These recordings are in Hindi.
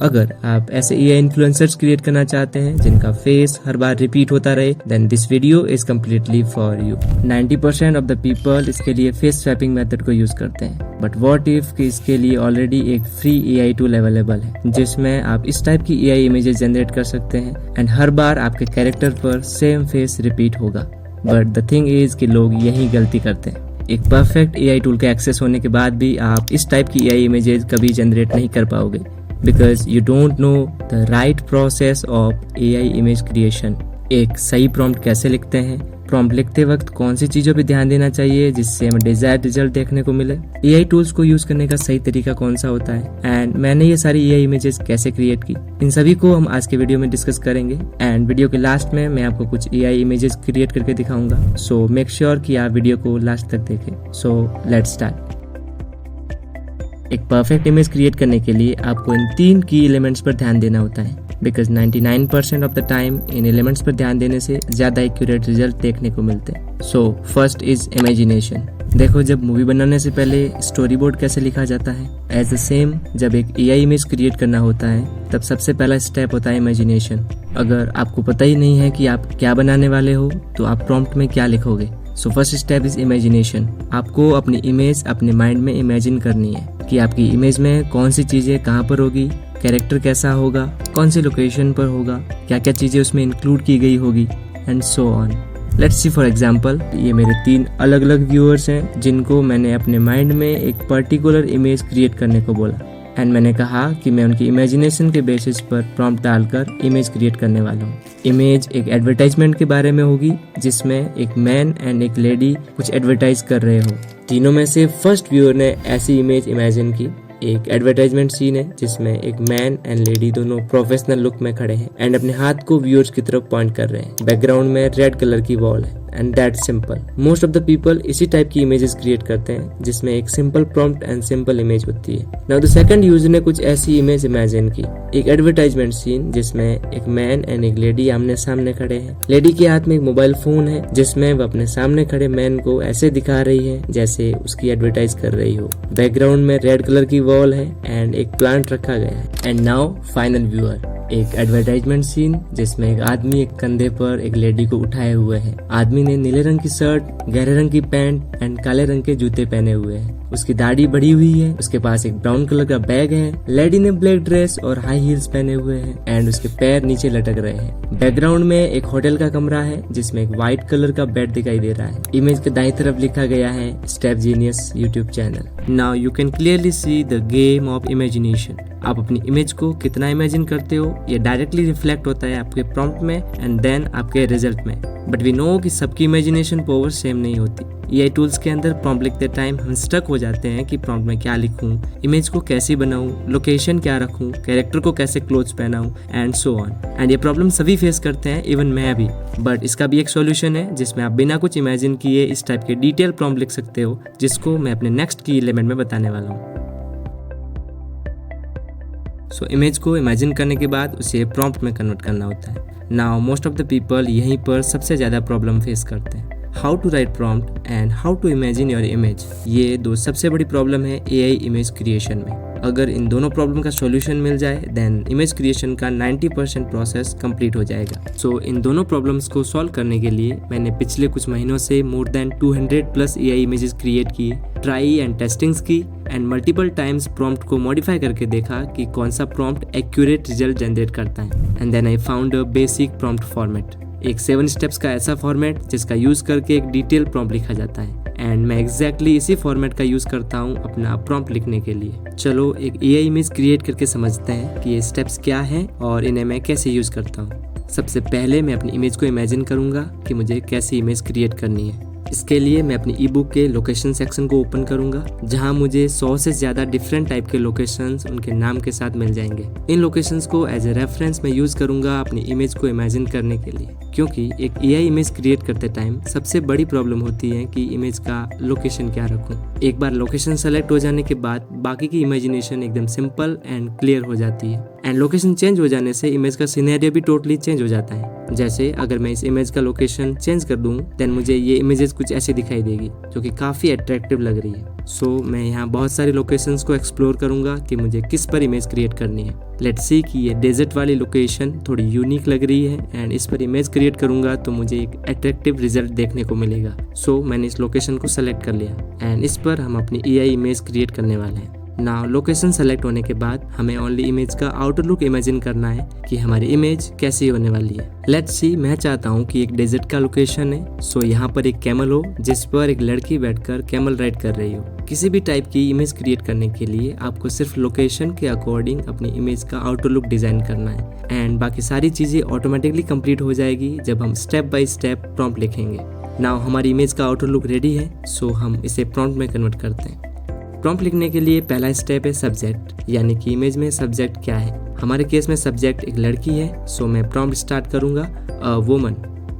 अगर आप ऐसे एआई इन्फ्लुएंसर्स क्रिएट करना चाहते हैं जिनका फेस हर बार रिपीट होता रहे, then this video is completely for you. 90% of the people इसके लिए फेस स्वैपिंग मेथड को यूज करते हैं, बट व्हाट इफ कि इसके लिए ऑलरेडी एक फ्री एआई टूल अवेलेबल है जिसमें आप इस टाइप की एआई इमेजेस जनरेट कर सकते हैं एंड हर बार आपके कैरेक्टर पर सेम फेस रिपीट होगा। बट द थिंग इज कि लोग यही गलती करते हैं। एक परफेक्ट एआई टूल का एक्सेस होने के बाद भी आप इस टाइप की एआई इमेजेस कभी जनरेट नहीं कर पाओगे, because you don't know the right process of AI image creation. एक सही प्रॉम्प्ट कैसे लिखते हैं, प्रॉम्प्ट लिखते वक्त कौन सी चीजों पे ध्यान देना चाहिए जिससे हमें डिजायर्ड रिजल्ट देखने को मिले, एआई टूल्स को यूज करने का सही तरीका कौन सा होता है, एंड मैंने ये सारी एआई इमेजेस कैसे क्रिएट की, इन सभी को हम आज के वीडियो में डिस्कस करेंगे। एंड वीडियो के लास्ट में मैं आपको कुछ एआई इमेजेस क्रिएट करके दिखाऊंगा, सो मेक श्योर कि आप वीडियो को लास्ट तक देखें। So let's start. एक परफेक्ट इमेज क्रिएट करने के लिए आपको इन 3 की एलिमेंट्स पर ध्यान देना होता है, because 99% of the time in elements पर ध्यान देने से ज्यादा एक्यूरेट रिजल्ट देखने को मिलते हैं। So first is imagination. देखो, जब मूवी बनाने से पहले स्टोरी बोर्ड कैसे लिखा जाता है, एज द सेम जब एक एआई इमेज क्रिएट करना होता है तब सबसे पहला स्टेप होता है इमेजिनेशन। अगर आपको पता ही नहीं है कि आप क्या बनाने वाले हो तो आप प्रॉम्प्ट में क्या लिखोगे। So first step is imagination. आपको अपनी इमेज अपने माइंड में इमेजिन करनी है कि आपकी इमेज में कौन सी चीजें कहाँ पर होगी, कैरेक्टर कैसा होगा, कौन सी लोकेशन पर होगा, क्या क्या चीजें उसमें इंक्लूड की गई होगी, and so on. Let's see for example, ये मेरे 3 अलग अलग व्यूअर्स हैं जिनको मैंने अपने माइंड में एक पर्टिकुलर इमेज क्रिएट करने को बोला, एंड मैंने कहा कि मैं उनकी इमेजिनेशन के बेसिस पर प्रॉम्प्ट डालकर इमेज क्रिएट करने वाला हूँ। इमेज एक एडवर्टाइजमेंट के बारे में होगी जिसमें एक मैन एंड एक लेडी कुछ एडवर्टाइज कर रहे हो। तीनों में से फर्स्ट व्यूअर ने ऐसी इमेज इमेजिन की। एक एडवर्टाइजमेंट सीन है जिसमें एक मैन एंड लेडी दोनों प्रोफेशनल लुक में खड़े हैं एंड अपने हाथ को व्यूअर्स की तरफ पॉइंट कर रहे हैं। बैकग्राउंड में रेड कलर की वॉल है and that's simple. Most of the people इसी टाइप की इमेजेस क्रिएट करते हैं जिसमें एक simple prompt and simple image होती है। नाउ द सेकंड यूजर ने कुछ ऐसी इमेज इमेजिन की। एक एडवर्टाइजमेंट सीन जिसमें एक मैन एंड एक लेडी आमने सामने खड़े हैं। लेडी के हाथ में एक मोबाइल फोन है जिसमें वो अपने सामने खड़े मैन को ऐसे दिखा रही है जैसे उसकी एडवर्टाइज कर रही हो। बैकग्राउंड में रेड कलर की वॉल है एंड एक प्लांट रखा गया है। And now final viewer. एक एडवर्टाइजमेंट सीन जिसमें एक आदमी एक कंधे पर एक लेडी को उठाए हुए है। आदमी ने नीले रंग की शर्ट, गहरे रंग की पैंट एंड काले रंग के जूते पहने हुए हैं। उसकी दाढ़ी बढ़ी हुई है, उसके पास एक ब्राउन कलर का बैग है। लेडी ने ब्लैक ड्रेस और हाई हील्स पहने हुए हैं एंड उसके पैर नीचे लटक रहे हैं। बैकग्राउंड में एक होटल का कमरा है जिसमें एक व्हाइट कलर का बेड दिखाई दे रहा है। इमेज के दाईं तरफ लिखा गया है step genius YouTube channel. Now you can clearly see the game of imagination. आप अपनी इमेज को कितना इमेजिन करते हो ये डायरेक्टली रिफ्लेक्ट होता है आपके प्रॉम्प्ट में एंड देन आपके रिजल्ट में। बट वी नो कि सबकी इमेजिनेशन पावर सेम नहीं होती। एआई टूल्स के अंदर प्रॉम्प्ट लिखते टाइम हम स्टक हो जाते हैं कि प्रॉम्प्ट में क्या लिखूं, इमेज को कैसे बनाऊं, लोकेशन क्या रखूं, कैरेक्टर को कैसे क्लोथ्स पहनाऊं एंड सो ऑन। एंड ये प्रॉब्लम सभी फेस करते हैं, इवन मैं भी। बट इसका भी एक सॉल्यूशन है जिसमें आप बिना कुछ इमेजिन किए इस टाइप के डिटेल प्रॉम्प्ट लिख सकते हो, जिसको मैं अपने नेक्स्ट की एलिमेंट में बताने वाला हूँ। सो इमेज को इमेजिन करने के बाद उसे प्रॉम्प्ट में कन्वर्ट करना होता है। Now most of the people यहीं पर सबसे ज़्यादा प्रॉब्लम फेस करते हैं। How to write prompt and how to imagine your image, ये 2 सबसे बड़ी प्रॉब्लम है एआई इमेज क्रिएशन में। अगर इन दोनों प्रॉब्लम का सॉल्यूशन मिल जाए देन इमेज क्रिएशन का 90% प्रोसेस कंप्लीट हो जाएगा। सो इन दोनों प्रॉब्लम्स को सॉल्व करने के लिए मैंने पिछले कुछ महीनों से more than 200+ AI images create किए, ट्राई एंड टेस्टिंग्स की एंड मल्टीपल टाइम्स प्रॉम्प्ट को मॉडिफाई करके देखा कि कौन सा प्रॉम्प्ट एक्यूरेट रिजल्ट जनरेट करता है। And then I found a basic prompt format, एक 7 स्टेप्स का ऐसा फॉर्मेट जिसका यूज करके एक डिटेल प्रॉम्प्ट लिखा जाता है। एंड मैं एग्जैक्टली इसी फॉर्मेट का यूज करता हूँ अपना प्रॉम्प्ट लिखने के लिए। चलो एक एआई इमेज क्रिएट करके समझते हैं कि ये स्टेप्स क्या हैं और इन्हें मैं कैसे यूज करता हूँ। सबसे पहले मैं अपनी इमेज को इमेजिन करूंगा कि मुझे कैसी इमेज क्रिएट करनी है। इसके लिए मैं अपनी ई बुक के लोकेशन सेक्शन को ओपन करूंगा जहां मुझे 100 से ज़्यादा डिफरेंट टाइप के लोकेशंस उनके नाम के साथ मिल जाएंगे। इन लोकेशंस को एज ए रेफरेंस मैं यूज़ करूंगा अपनी इमेज को इमेजिन करने के लिए, क्योंकि एक एआई इमेज क्रिएट करते टाइम सबसे बड़ी प्रॉब्लम होती है कि इमेज का लोकेशन क्या रखूं। एक बार लोकेशन सेलेक्ट हो जाने के बाद बाकी की इमेजिनेशन एकदम सिंपल एंड क्लियर हो जाती है। एंड लोकेशन चेंज हो जाने से इमेज का सिनेरियो भी टोटली चेंज हो जाता है। जैसे अगर मैं इस इमेज का लोकेशन चेंज कर दूं देन मुझे ये इमेजेस कुछ ऐसी दिखाई देगी जो कि काफ़ी अट्रैक्टिव लग रही है। सो मैं यहाँ बहुत सारी लोकेशंस को एक्सप्लोर करूँगा कि मुझे किस पर इमेज क्रिएट करनी है। लेट्स सी कि ये डेजर्ट वाली लोकेशन थोड़ी यूनिक लग रही है एंड इस पर इमेज क्रिएट करूँगा तो मुझे एक अट्रैक्टिव रिजल्ट देखने को मिलेगा। सो मैंने इस लोकेशन को सेलेक्ट कर लिया एंड इस पर हम अपनी AI इमेज क्रिएट करने वाले हैं। नाउ लोकेशन सेलेक्ट होने के बाद हमें ओनली इमेज का आउटर लुक इमेजिन करना है कि हमारी इमेज कैसी होने वाली है। लेट्स सी, मैं चाहता हूँ कि एक डेजर्ट का लोकेशन है, सो यहाँ पर एक कैमल हो जिस पर एक लड़की बैठकर कैमल राइड कर रही हो। किसी भी टाइप की इमेज क्रिएट करने के लिए आपको सिर्फ लोकेशन के अकॉर्डिंग अपनी इमेज का आउटर लुक डिजाइन करना है एंड बाकी सारी चीजें ऑटोमेटिकली कंप्लीट हो जाएगी जब हम स्टेप बाय स्टेप प्रॉम्प्ट लिखेंगे। नाउ हमारी इमेज का आउटर लुक रेडी है, सो हम इसे प्रॉम्प्ट में कन्वर्ट करते हैं। प्रॉम्प्ट लिखने के लिए पहला स्टेप है सब्जेक्ट, यानी कि इमेज में सब्जेक्ट क्या है। हमारे केस में सब्जेक्ट एक लड़की है, सो मैं प्रॉम्प्ट स्टार्ट करूंगा वुमन।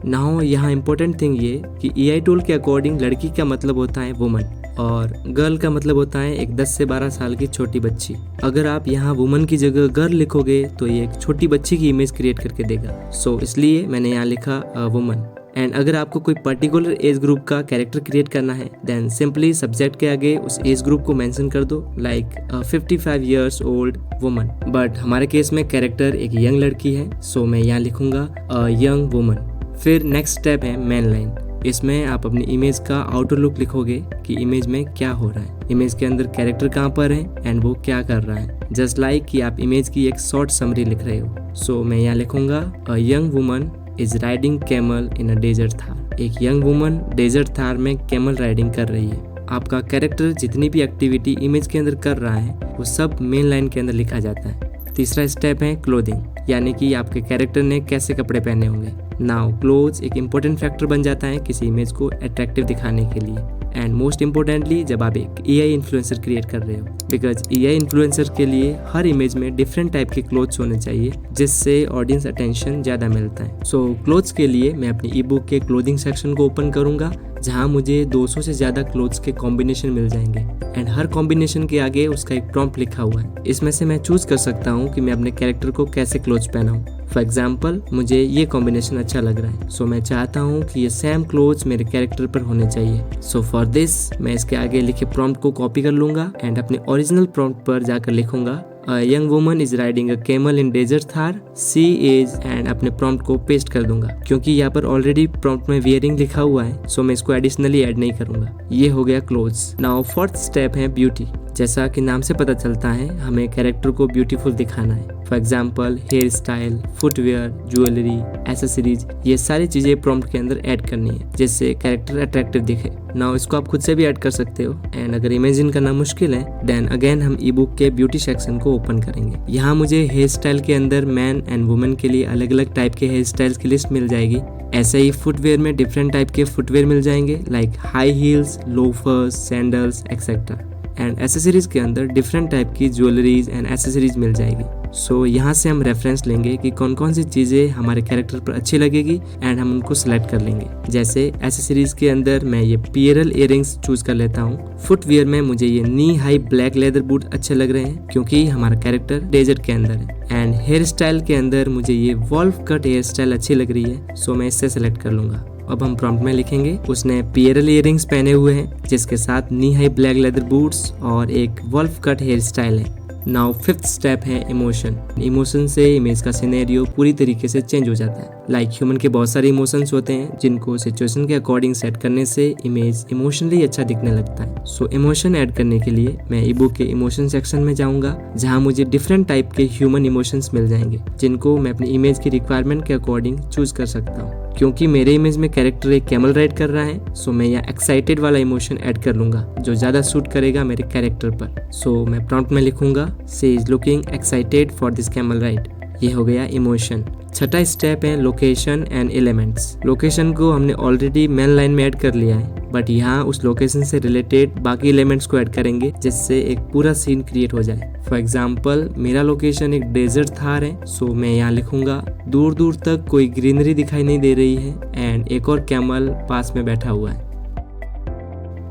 नाउ यहाँ इंपॉर्टेंट थिंग ये कि AI टूल के अकॉर्डिंग लड़की का मतलब होता है वुमन और गर्ल का मतलब होता है एक 10 से 12 साल की छोटी बच्ची। अगर आप यहाँ वुमन की जगह गर्ल लिखोगे तो ये एक छोटी बच्ची की इमेज क्रिएट करके देगा। सो इसलिए मैंने यहाँ लिखा वुमन। एंड अगर आपको कोई पर्टिकुलर एज ग्रुप का कैरेक्टर क्रिएट करना है देन सिंपली सब्जेक्ट के आगे उस एज ग्रुप को मेंशन कर दो, like 55 years old woman. But हमारे केस में कैरेक्टर एक यंग लड़की है, सो मैं यहाँ लिखूंगा यंग वुमन। फिर नेक्स्ट स्टेप है मेन लाइन। इसमें आप अपनी इमेज का आउटर लुक लिखोगे कि इमेज में क्या हो रहा है, इमेज के अंदर कैरेक्टर कहाँ पर है एंड वो क्या कर रहा है। जस्ट लाइक कि आप इमेज की एक शॉर्ट समरी लिख रहे हो। सो मैं यहाँ लिखूंगा young woman is riding camel in a desert Thar. एक यंग वुमन डेजर्ट थार में कैमल राइडिंग कर रही है। आपका कैरेक्टर जितनी भी एक्टिविटी इमेज के अंदर कर रहा है वो सब मेन लाइन के अंदर लिखा जाता है। तीसरा स्टेप है क्लोथिंग, यानी कि आपके कैरेक्टर ने कैसे कपड़े पहने होंगे। नाउ क्लोथ्स एक इम्पोर्टेंट फैक्टर बन जाता है किसी इमेज को अट्रैक्टिव दिखाने के लिए एंड मोस्ट इम्पोर्टेंटली जब आप एक AI इन्फ्लुएंसर क्रिएट कर रहे हो, बिकॉज AI इन्फ्लुएंसर के लिए हर इमेज में डिफरेंट टाइप के क्लोथ्स होने चाहिए जिससे ऑडियंस अटेंशन ज़्यादा मिलता है। सो क्लोथ्स के लिए मैं अपनी ई बुक के क्लोथिंग सेक्शन को ओपन करूंगा जहां मुझे 200 से ज़्यादा क्लोथ्स के कॉम्बिनेशन मिल जाएंगे एंड हर कॉम्बिनेशन के आगे उसका एक प्रॉम्प्ट लिखा हुआ है। इसमें से मैं चूज कर सकता हूँ कि मैं अपने कैरेक्टर को कैसे क्लोथ्स पहनाऊँ। फॉर एग्जाम्पल मुझे ये कॉम्बिनेशन अच्छा लग रहा है, सो मैं चाहता हूँ कि ये सेम क्लोथ्स मेरे कैरेक्टर पर होने चाहिए। सो फॉर दिस मैं इसके आगे लिखे प्रॉम्प्ट को कॉपी कर लूंगा एंड अपने ओरिजिनल प्रॉम्प्ट पर जाकर लिखूंगा A young woman is riding a camel in desert Thar. She is and अपने प्रॉम्प्ट को पेस्ट कर दूंगा। क्योंकि यहाँ पर ऑलरेडी प्रॉम्प्ट में वियरिंग लिखा हुआ है, सो मैं इसको एडिशनली ऐड नहीं करूंगा। ये हो गया क्लोथ्स। नाउ फोर्थ स्टेप है ब्यूटी। जैसा कि नाम से पता चलता है हमें कैरेक्टर को ब्यूटीफुल दिखाना है। For example hair style, footwear, jewellery, accessories, ये सारी चीजें प्रॉम्प्ट के अंदर ऐड करनी है जिससे कैरेक्टर अट्रैक्टिव दिखे। नाउ इसको आप खुद से भी ऐड कर सकते हो एंड अगर इमेजिन करना मुश्किल है देन अगेन हम ई बुक के ब्यूटी सेक्शन को ओपन करेंगे। यहाँ मुझे हेयर स्टाइल के अंदर मैन एंड वुमेन के लिए अलग अलग टाइप के हेयर स्टाइल्स की लिस्ट मिल जाएगी। ऐसे ही फुटवेयर में डिफरेंट टाइप के फुटवेयर मिल जाएंगे, like high heels, loafers, sandals etcetera. And accessories के अंदर डिफरेंट टाइप की ज्वेलरीज एंड एसेसरीज मिल जाएगी। सो यहाँ से हम रेफरेंस लेंगे कि कौन कौन सी चीज़ें हमारे कैरेक्टर पर अच्छी लगेगी एंड हम उनको सिलेक्ट कर लेंगे। जैसे एसेसरीज के अंदर मैं ये पियरल इयररिंग्स चूज कर लेता हूँ। फुटवियर में मुझे ये नी हाई ब्लैक लेदर बूट अच्छे लग रहे हैं क्योंकि हमारा कैरेक्टर डेजर्ट के अंदर है। एंड हेयर स्टाइल के अंदर मुझे ये वॉल्फ कट हेयर स्टाइल अच्छी लग रही है, सो मैं इससे सिलेक्ट कर लूंगा। अब हम प्रॉम्प्ट में लिखेंगे उसने पियरल इयररिंग्स पहने हुए हैं जिसके साथ नी हाई ब्लैक लेदर बूट्स और एक वॉल्फ कट हेयर स्टाइल है। नाउ फिफ्थ स्टेप है इमोशन। इमोशन से इमेज का सिनेरियो पूरी तरीके से चेंज हो जाता है। लाइक ह्यूमन के बहुत सारे इमोशंस होते हैं जिनको सिचुएशन के अकॉर्डिंग सेट करने से इमेज इमोशनली अच्छा दिखने लगता है। सो इमोशन ऐड करने के लिए मैं ई बुक के इमोशन सेक्शन में जाऊंगा जहां मुझे डिफरेंट टाइप के ह्यूमन इमोशंस मिल जाएंगे जिनको मैं अपनी इमेज की रिक्वायरमेंट के अकॉर्डिंग चूज कर सकता हूँ। क्योंकि मेरे इमेज में कैरेक्टर एक कैमल राइड कर रहा है, सो मैं यहाँ एक्साइटेड वाला इमोशन ऐड कर लूंगा जो ज्यादा सूट करेगा मेरे कैरेक्टर पर। सो मैं प्रॉम्प्ट में लिखूंगा she is looking excited for this camel ride. ये हो गया इमोशन। छठा स्टेप है लोकेशन एंड एलिमेंट्स। लोकेशन को हमने ऑलरेडी मेन लाइन में ऐड कर लिया है, बट यहाँ उस लोकेशन से रिलेटेड बाकी एलिमेंट्स को ऐड करेंगे जिससे एक पूरा सीन क्रिएट हो जाए। फॉर एग्जाम्पल मेरा लोकेशन एक डेजर्ट थार है, सो मैं यहाँ लिखूंगा दूर दूर तक कोई ग्रीनरी दिखाई नहीं दे रही है एंड एक और कैमल पास में बैठा हुआ है।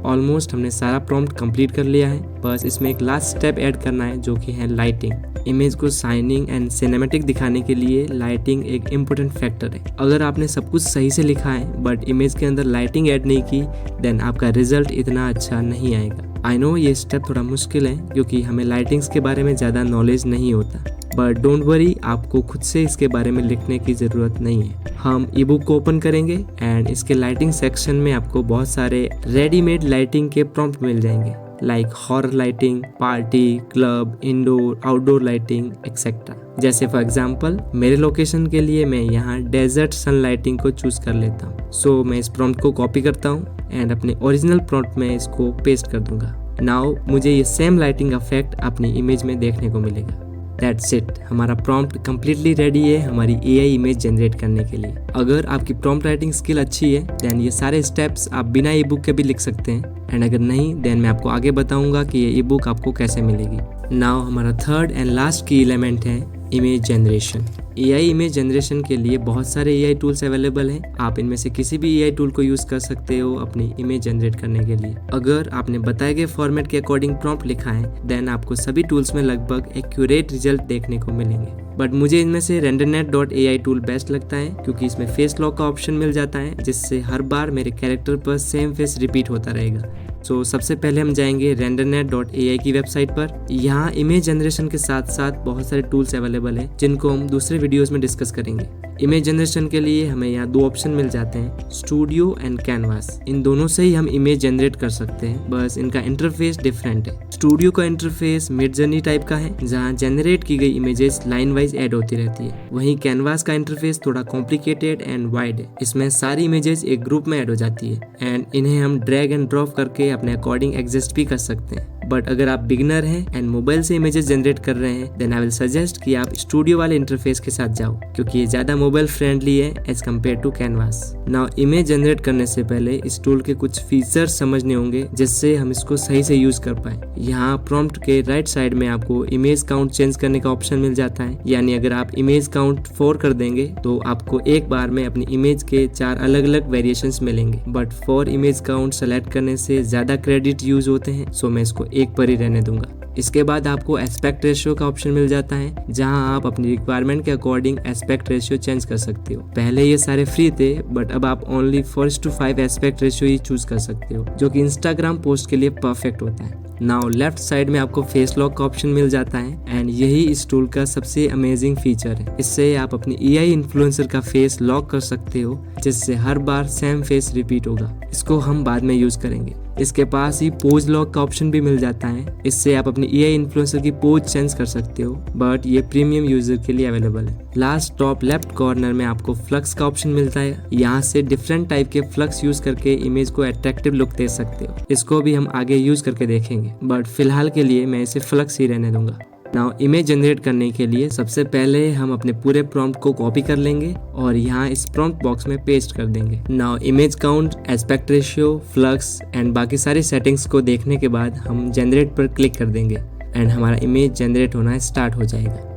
ऑलमोस्ट हमने सारा प्रॉम्प्ट कंप्लीट कर लिया है, बस इसमें एक लास्ट स्टेप ऐड करना है जो कि है लाइटिंग। इमेज को शाइनिंग एंड सिनेमैटिक दिखाने के लिए लाइटिंग एक इम्पोर्टेंट फैक्टर है। अगर आपने सब कुछ सही से लिखा है बट इमेज के अंदर लाइटिंग ऐड नहीं की, देन आपका रिजल्ट इतना अच्छा नहीं आएगा। आई नो ये स्टेप थोड़ा मुश्किल है क्योंकि हमें लाइटिंग्स के बारे में ज़्यादा नॉलेज नहीं होता, बट डोंट वरी, आपको खुद से इसके बारे में लिखने की ज़रूरत नहीं है। हम ई बुक को ओपन करेंगे एंड इसके लाइटिंग सेक्शन में आपको बहुत सारे रेडीमेड लाइटिंग के प्रॉम्प्ट मिल जाएंगे, like horror lighting, party, club, indoor, outdoor lighting etcetera. जैसे फॉर एग्जांपल मेरे लोकेशन के लिए मैं यहाँ डेजर्ट सन लाइटिंग को चूज कर लेता हूँ। सो मैं इस प्रॉम्प्ट को कॉपी करता हूँ एंड अपने ओरिजिनल प्रॉम्प्ट में इसको पेस्ट कर दूंगा। नाउ मुझे ये सेम लाइटिंग इफेक्ट अपनी इमेज में देखने को मिलेगा। दैट्स इट, हमारा प्रॉम्प्ट कम्प्लीटली रेडी है हमारी AI इमेज जनरेट करने के लिए। अगर आपकी प्रॉम्प्ट राइटिंग स्किल अच्छी है देन ये सारे स्टेप्स आप बिना ई बुक के भी लिख सकते हैं, एंड अगर नहीं देन मैं आपको आगे बताऊंगा कि ये ई बुक आपको कैसे मिलेगी। नाउ हमारा थर्ड एंड लास्ट की एलिमेंट है image generation. AI image generation के लिए बहुत सारे AI टूल्स अवेलेबल हैं। आप इनमें से किसी भी AI टूल को यूज कर सकते हो अपनी इमेज जनरेट करने के लिए। अगर आपने बताए गए फॉर्मेट के अकॉर्डिंग प्रॉम्प्ट लिखा है देन आपको सभी टूल्स में लगभग एक्यूरेट रिजल्ट देखने को मिलेंगे। बट मुझे इनमें से rendernet.ai टूल बेस्ट लगता है क्योंकि इसमें फेस लॉक का ऑप्शन मिल जाता है, जिससे हर बार मेरे कैरेक्टर पर सेम फेस रिपीट होता रहेगा। सो सबसे पहले हम जाएंगे rendernet.ai की वेबसाइट पर। यहाँ इमेज जनरेशन के साथ साथ बहुत सारे टूल्स अवेलेबल हैं जिनको हम दूसरे वीडियोस में डिस्कस करेंगे। इमेज जनरेशन के लिए हमें यहाँ दो ऑप्शन मिल जाते हैं, स्टूडियो एंड कैनवास। इन दोनों से ही हम इमेज जनरेट कर सकते हैं, बस इनका इंटरफेस डिफरेंट है। स्टूडियो का इंटरफेस मिड जर्नी टाइप का है जहाँ जनरेट की गई इमेजेस लाइन वाइज ऐड होती रहती है। वहीं कैनवास का इंटरफेस थोड़ा कॉम्प्लिकेटेड एंड वाइड है। इसमें सारी इमेजेस एक ग्रुप में ऐड हो जाती है एंड इन्हें हम ड्रैग एंड ड्रॉप करके अपने अकॉर्डिंग एडजस्ट भी कर सकते हैं। बट अगर आप बिगिनर हैं एंड मोबाइल से इमेजेस जनरेट कर रहे हैं देन आई विल सजेस्ट कि आप स्टूडियो वाले इंटरफेस के साथ जाओ क्योंकि ये ज्यादा मोबाइल फ्रेंडली है as compared to canvas. Now image generate करने से पहले इस टूल के कुछ फीचर्स समझने होंगे जिससे हम इसको सही से यूज कर पाए। यहाँ प्रॉम्प्ट के राइट साइड में आपको इमेज काउंट चेंज करने का ऑप्शन मिल जाता है, यानी अगर आप इमेज काउंट 4 कर देंगे तो आपको एक बार में अपनी इमेज के 4 अलग अलग वेरिएशंस मिलेंगे। बट 4 इमेज काउंट सेलेक्ट करने से ज्यादा क्रेडिट यूज होते हैं, सो मैं इसको एक पर ही रहने दूंगा। इसके बाद आपको एस्पेक्ट रेशियो का ऑप्शन मिल जाता है जहां आप अपनी रिक्वायरमेंट के अकॉर्डिंग एस्पेक्ट रेशियो चेंज कर सकते हो। पहले ये सारे फ्री थे बट अब आप ओनली 4:5 एस्पेक्ट रेशियो ही चूज कर सकते हो जो कि इंस्टाग्राम पोस्ट के लिए परफेक्ट होता है। नाउ लेफ्ट साइड में आपको फेस लॉक का ऑप्शन मिल जाता है एंड यही इस टूल का सबसे अमेजिंग फीचर है। इससे आप अपनी AI इन्फ्लुएंसर का फेस लॉक कर सकते हो जिससे हर बार सेम फेस रिपीट होगा। इसको हम बाद में यूज करेंगे। इसके पास ही पोज लॉक का ऑप्शन भी मिल जाता है, इससे आप अपनी AI इन्फ्लुएंसर की पोज चेंज कर सकते हो, बट ये प्रीमियम यूजर के लिए अवेलेबल है। लास्ट टॉप लेफ्ट कॉर्नर में आपको फ्लक्स का ऑप्शन मिलता है। यहाँ से डिफरेंट टाइप के फ्लक्स यूज करके इमेज को अट्रैक्टिव लुक दे सकते हो। इसको भी हम आगे यूज करके देखेंगे बट फिलहाल के लिए मैं इसे फ्लक्स ही रहने दूंगा। नाउ इमेज जनरेट करने के लिए सबसे पहले हम अपने पूरे प्रॉम्प्ट को कॉपी कर लेंगे और यहाँ इस प्रॉम्प्ट बॉक्स में पेस्ट कर देंगे। Now image count, aspect ratio, flux and बाकी सारी सेटिंग्स को देखने के बाद हम जनरेट पर क्लिक कर देंगे एंड हमारा इमेज जनरेट होना स्टार्ट हो जाएगा।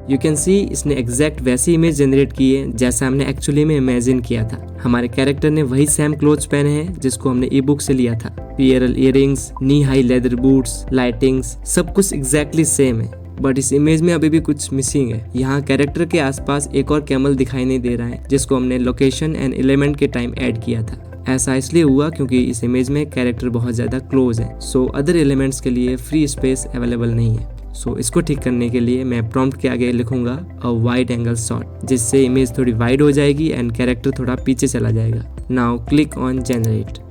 यू कैन सी इसने एग्जैक्ट वैसी इमेज जनरेट की है जैसा हमने एक्चुअली में इमेजिन किया था। हमारे कैरेक्टर ने वही सेम क्लोथ्स पहने हैं जिसको हमने ई बुक से लिया था। पियरल इयरिंग्स, नी हाई लेदर बूट्स, लाइटिंग्स, सब कुछ एग्जैक्टली सेम है। बट इस इमेज में अभी भी कुछ मिसिंग है। यहाँ कैरेक्टर के आसपास एक और कैमल दिखाई नहीं दे रहा है जिसको हमने लोकेशन एंड एलिमेंट के टाइम ऐड किया था। ऐसा इसलिए हुआ क्योंकि इस इमेज में कैरेक्टर बहुत ज्यादा क्लोज है, सो अदर एलिमेंट्स के लिए फ्री स्पेस अवेलेबल नहीं है। सो इसको ठीक करने के लिए मैं प्रॉम्प्ट के आगे लिखूंगा अ वाइड एंगल शॉट, जिससे इमेज थोड़ी वाइड हो जाएगी एंड कैरेक्टर थोड़ा पीछे चला जाएगा। Now click on generate.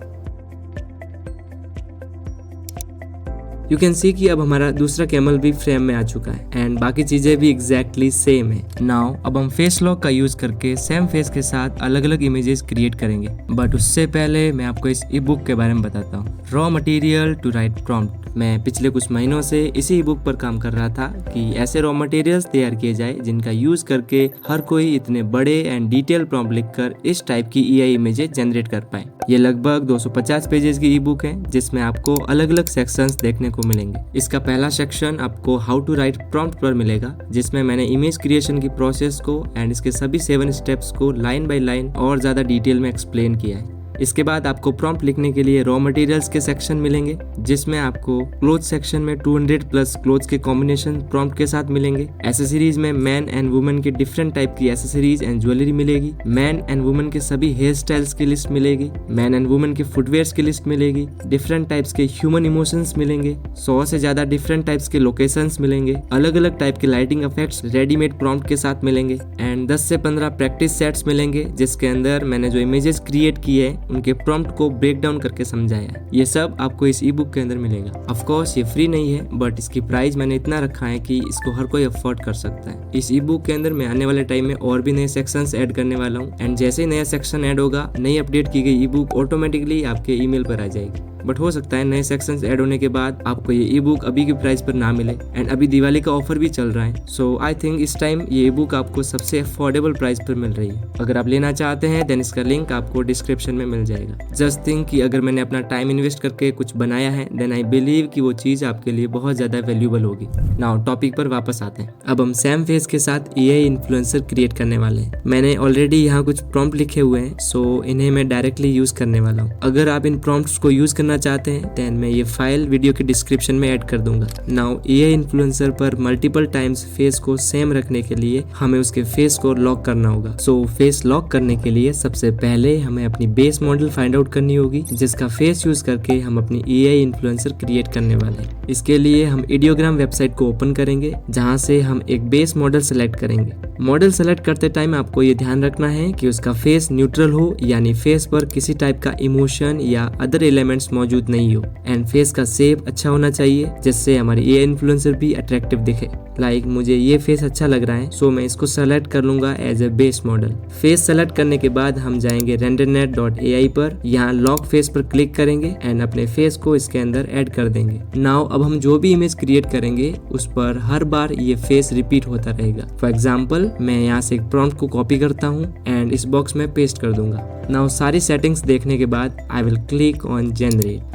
You can see कि अब हमारा दूसरा कैमल भी फ्रेम में आ चुका है एंड बाकी चीजें भी एग्जैक्टली सेम है। नाउ अब हम फेस लॉक का यूज करके सेम फेस के साथ अलग अलग इमेजेस क्रिएट करेंगे, बट उससे पहले मैं आपको इस ई बुक के बारे में बताता हूँ, raw material to write prompt. मैं पिछले कुछ महीनों से इसी ई बुक पर काम कर रहा था कि ऐसे रॉ मटेरियल्स तैयार किए जाए जिनका यूज करके हर कोई इतने बड़े एंड डिटेल प्रॉम्प्ट लिखकर इस टाइप की AI इमेजेस जनरेट कर पाए। ये लगभग 250 पेजेस की ई बुक है जिसमें आपको अलग अलग सेक्शंस देखने को मिलेंगे। इसका पहला सेक्शन आपको हाउ टू राइट प्रॉम्प्ट पर मिलेगा, जिसमें मैंने इमेज क्रिएशन की प्रोसेस को एंड इसके सभी 7 स्टेप्स को लाइन बाय लाइन और ज्यादा डिटेल में एक्सप्लेन किया है। इसके बाद आपको प्रॉम्प्ट लिखने के लिए रॉ मटेरियल्स के सेक्शन मिलेंगे, जिसमें आपको क्लोथ सेक्शन में 200 प्लस क्लोथ्स के कॉम्बिनेशन प्रॉम्प्ट के साथ मिलेंगे। एसेसरीज में मैन एंड वुमेन के डिफरेंट टाइप की एसेसरीज एंड ज्वेलरी मिलेगी। मैन एंड वुमेन के सभी हेयर स्टाइल्स की लिस्ट मिलेगी। मैन एंड वुमेन के फुटवेयर्स की लिस्ट मिलेगी। डिफरेंट टाइप्स के ह्यूमन इमोशंस मिलेंगे। 100 से ज्यादा डिफरेंट टाइप्स के लोकेशंस मिलेंगे। अलग अलग टाइप के लाइटिंग इफेक्ट्स रेडीमेड प्रॉम्प्ट के साथ मिलेंगे एंड 10 से 15 प्रैक्टिस सेट्स मिलेंगे, जिसके अंदर मैंने जो इमेजेस क्रिएट किए हैं उनके प्रॉम्प्ट को ब्रेक डाउन करके समझाया। ये सब आपको इस ई बुक के अंदर मिलेगा। ऑफ कोर्स ये फ्री नहीं है, बट इसकी प्राइस मैंने इतना रखा है कि इसको हर कोई अफोर्ड कर सकता है। इस ई बुक के अंदर मैं आने वाले टाइम में और भी नए सेक्शंस ऐड करने वाला हूँ एंड जैसे ही नया सेक्शन ऐड होगा, नई अपडेट की गई ई बुक ऑटोमेटिकली आपके ईमेल पर आ जाएगी। बट हो सकता है नए सेक्शंस ऐड होने के बाद आपको ये ई बुक अभी की प्राइस पर ना मिले एंड अभी दिवाली का ऑफर भी चल रहा है। सो आई थिंक इस टाइम ये ई बुक आपको सबसे अफोर्डेबल प्राइस पर मिल रही है। अगर आप लेना चाहते हैं देन इसका लिंक आपको डिस्क्रिप्शन में मिल जाएगा। जस्ट थिंक कि अगर मैंने अपना टाइम इन्वेस्ट करके कुछ बनाया है देन आई बिलीव कि वो चीज आपके लिए बहुत ज्यादा वैल्यूएबल होगी। नाउ टॉपिक पर वापस आते हैं। अब हम सैम फेस के साथ एआई इन्फ्लुएंसर क्रिएट करने वाले हैं। मैंने ऑलरेडी यहाँ कुछ प्रॉम्प्ट लिखे हुए हैं, सो इन्हें मैं डायरेक्टली यूज करने वाला हूँ। अगर आप इन प्रॉम्प्ट्स को यूज करना चाहते हैं देन मैं ये फाइल वीडियो के डिस्क्रिप्शन में ऐड कर दूंगा। नाउ एआई इन्फ्लुएंसर पर मल्टीपल टाइम्स फेस को सेम रखने के लिए हमें उसके फेस को लॉक करना होगा। सो फेस लॉक करने के लिए सबसे पहले हमें अपनी बेस मॉडल फाइंड आउट करनी होगी, जिसका फेस यूज करके हम अपनी एआई इन्फ्लुएंसर क्रिएट करने वाले हैं। इसके लिए हम इडियोग्राम वेबसाइट को ओपन करेंगे, जहां से हम एक बेस मॉडल सेलेक्ट करेंगे। मॉडल सेलेक्ट करते टाइम आपको ये ध्यान रखना है कि उसका फेस न्यूट्रल हो, यानी फेस पर किसी टाइप का इमोशन या अदर एलिमेंट्स मौजूद नहीं हो एंड फेस का शेप अच्छा होना चाहिए, जिससे हमारी एआई इन्फ्लुएंसर भी अट्रैक्टिव दिखे। लाइक मुझे ये फेस अच्छा लग रहा है, सो मैं इसको सेलेक्ट कर लूंगा as a base model. Face select करने के बाद हम जाएंगे rendernet.ai पर, यहाँ लॉक फेस पर क्लिक करेंगे एंड अपने फेस को इसके अंदर ऐड कर देंगे। नाउ अब हम जो भी इमेज क्रिएट करेंगे उस पर हर बार ये फेस रिपीट होता रहेगा। फॉर एग्जाम्पल मैं यहाँ से एक प्रॉम्प्ट को कॉपी करता हूँ एंड इस बॉक्स में पेस्ट कर दूंगा। नाउ सारी सेटिंग्स देखने के बाद I will click on generate.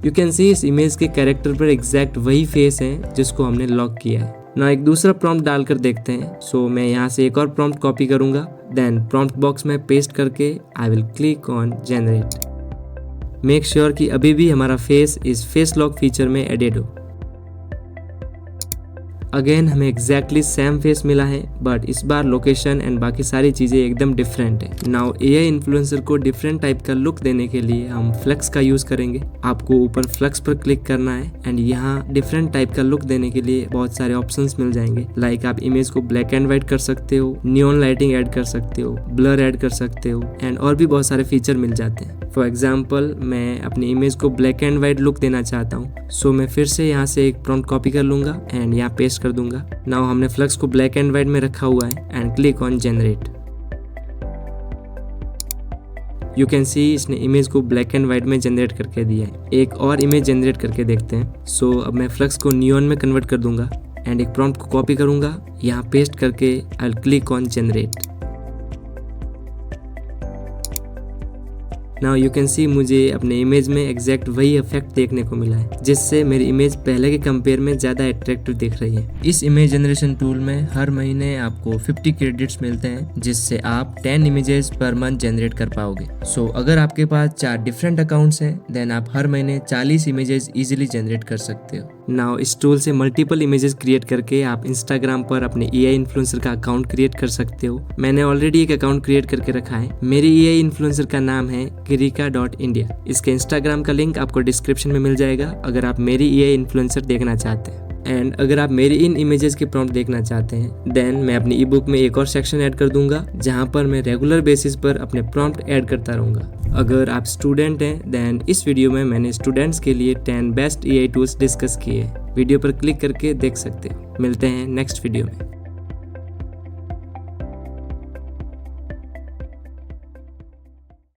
You can see इस इमेज के कैरेक्टर पर एग्जैक्ट वही फेस है जिसको हमने लॉक किया है। ना एक दूसरा प्रॉम्प्ट डालकर देखते हैं। सो मैं यहाँ से एक और प्रॉम्प्ट कॉपी करूंगा, देन प्रॉम्प्ट बॉक्स में पेस्ट करके I will click on generate. Make sure कि अभी भी हमारा फेस इस फेस लॉक फीचर में एडेड हो। अगेन हमें एग्जैक्टली सेम फेस मिला है, बट इस बार लोकेशन एंड बाकी सारी चीजें एकदम डिफरेंट है। नाउ एआई इन्फ्लुएंसर को डिफरेंट टाइप का लुक देने के लिए हम फ्लेक्स का यूज करेंगे। आपको ऊपर फ्लेक्स पर क्लिक करना है एंड यहाँ डिफरेंट टाइप का लुक देने के लिए बहुत सारे ऑप्शंस मिल जाएंगे। लाइक आप इमेज को ब्लैक एंड व्हाइट कर सकते हो, नियॉन लाइटिंग ऐड कर सकते हो, ब्लर ऐड कर सकते हो एंड और भी बहुत सारे फीचर मिल जाते हैं। फॉर एग्जाम्पल मैं अपनी इमेज को ब्लैक एंड व्हाइट लुक देना चाहता हूँ, सो मैं फिर से यहाँ से एक प्रॉम्प्ट कॉपी कर लूंगा एंड यहाँ पेस्ट कर दूंगा। नाउ हमने फ्लेक्स को ब्लैक एंड व्हाइट में रखा हुआ है and click on generate. You can see इसने इमेज को ब्लैक एंड व्हाइट में जनरेट करके दिया है। एक और इमेज जनरेट करके देखते हैं। सो अब मैं फ्लेक्स को नियॉन में कन्वर्ट कर दूंगा एंड एक प्रॉम्प्ट को कॉपी करूंगा, यहाँ पेस्ट करके I will click on generate. Now you can see मुझे अपने इमेज में एग्जैक्ट वही इफेक्ट देखने को मिला है, जिससे मेरी इमेज पहले के कंपेयर में ज्यादा अट्रैक्टिव दिख रही है। इस इमेज जनरेशन टूल में हर महीने आपको 50 क्रेडिट्स मिलते हैं, जिससे आप 10 इमेजेस पर मंथ जनरेट कर पाओगे। सो अगर आपके पास 4 डिफरेंट अकाउंट्स हैं देन आप हर महीने 40 इमेजेस इजीली जनरेट कर सकते हो। नाउ इस टूल से मल्टीपल इमेजेस क्रिएट करके आप इंस्टाग्राम पर अपने एआई इन्फ्लुएंसर का अकाउंट क्रिएट कर सकते हो। मैंने ऑलरेडी एक अकाउंट क्रिएट करके रखा है। मेरी एआई इन्फ्लुएंसर का नाम है kirika.india। इसके इंस्टाग्राम का लिंक आपको डिस्क्रिप्शन में मिल जाएगा अगर आप मेरी एआई इन्फ्लुएंसर देखना चाहते हैं। एंड अगर आप मेरी इन इमेजेस के प्रॉम्प्ट देखना चाहते हैं देन मैं अपनी ई बुक में एक और सेक्शन ऐड कर दूंगा, जहां पर मैं रेगुलर बेसिस पर अपने प्रॉम्प्ट ऐड करता रहूंगा। अगर आप स्टूडेंट हैं देन इस वीडियो में मैंने स्टूडेंट्स के लिए 10 बेस्ट एआई टूल्स डिस्कस किए हैं। वीडियो पर क्लिक करके देख सकते हो। मिलते हैं नेक्स्ट वीडियो में।